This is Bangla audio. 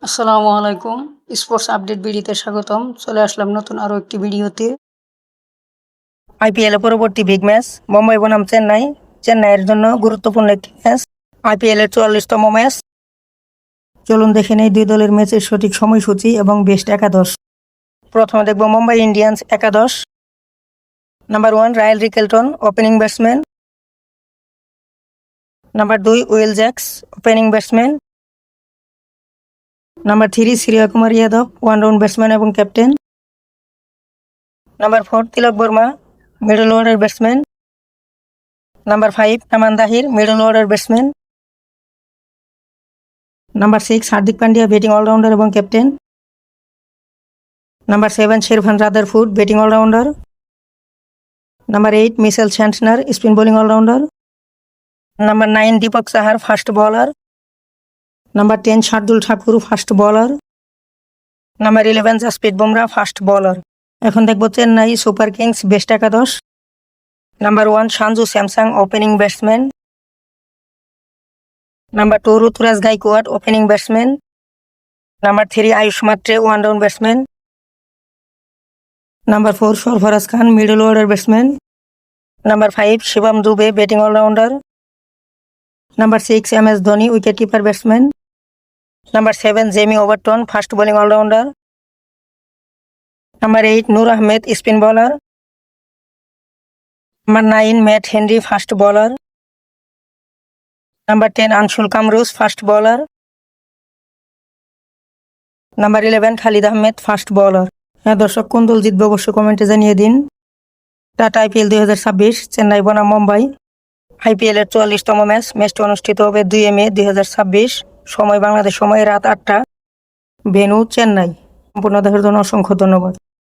আসসালামু আলাইকুম। স্পোর্টস আপডেট ভিডিওতে স্বাগতম। চলে আসলাম নতুন আরও একটি ভিডিওতে। আইপিএলের পরবর্তী বিগ ম্যাচ মুম্বাই বনাম চেন্নাই। চেন্নাইয়ের জন্য গুরুত্বপূর্ণ একটি ম্যাচ, আইপিএলের 44তম ম্যাচ। চলুন দেখে নেই দুই দলের ম্যাচের সঠিক সময়সূচি এবং বেস্ট একাদশ। প্রথমে দেখব মুম্বাই ইন্ডিয়ান্স একাদশ। Number 1 Ryan Rickelton, opening batsman. Number 2 Will Jacks, opening batsman. Number 3 Shreya Kumar Yadav, one down batsman এবং captain. Number 4 Tilak Varma, middle order batsman. Number 5 Aman Tahir, middle order batsman. Number 6 Hardik Pandya, batting allrounder এবং captain. Number 7 Sherfane Rutherford, batting allrounder. Number 8 Mitchell Santner, spin bowling allrounder. Number 9 Deepak Chahar, fast bowler. Number 10 Shardul Thakur, fast bowler. Number 11 Jasprit Bumrah, fast bowler. এখন দেখব চেন্নাই সুপার কিংস বেস্ট একাদশ। Number 1 Sanju Samson, opening batsman. Number 2 Ruturaj Gaikwad, opening batsman. Number 3 Ayush Mhatre, one down batsman. Number 4 Sarfaraz Khan, middle order batsman. Number 5 Shivam Dube, batting allrounder. Number 6 MS Dhoni, wicket keeper batsman. Number 7 Jamie Overton, fast bowling allrounder. Number 8 Noor Ahmed, spin bowler. Number 9 Matt Henry, fast bowler. Number 10 Anshul Kamboj, fast bowler. Number 11 Khaleel Ahmed, fast bowler. হ্যাঁ দর্শক, কোন দল জিতবে অবশ্যই কমেন্টে জানিয়ে দিন। টাটা আইপিএল 2026, চেন্নাই বনাম মুম্বাই। আইপিএল এর 44তম ম্যাচটি অনুষ্ঠিত হবে 2 মে 2026, সময় বাংলাদেশ সময় রাত 8টা, ভেন্যু চেন্নাই। সম্পূর্ণ দেখার জন্য অসংখ্য ধন্যবাদ।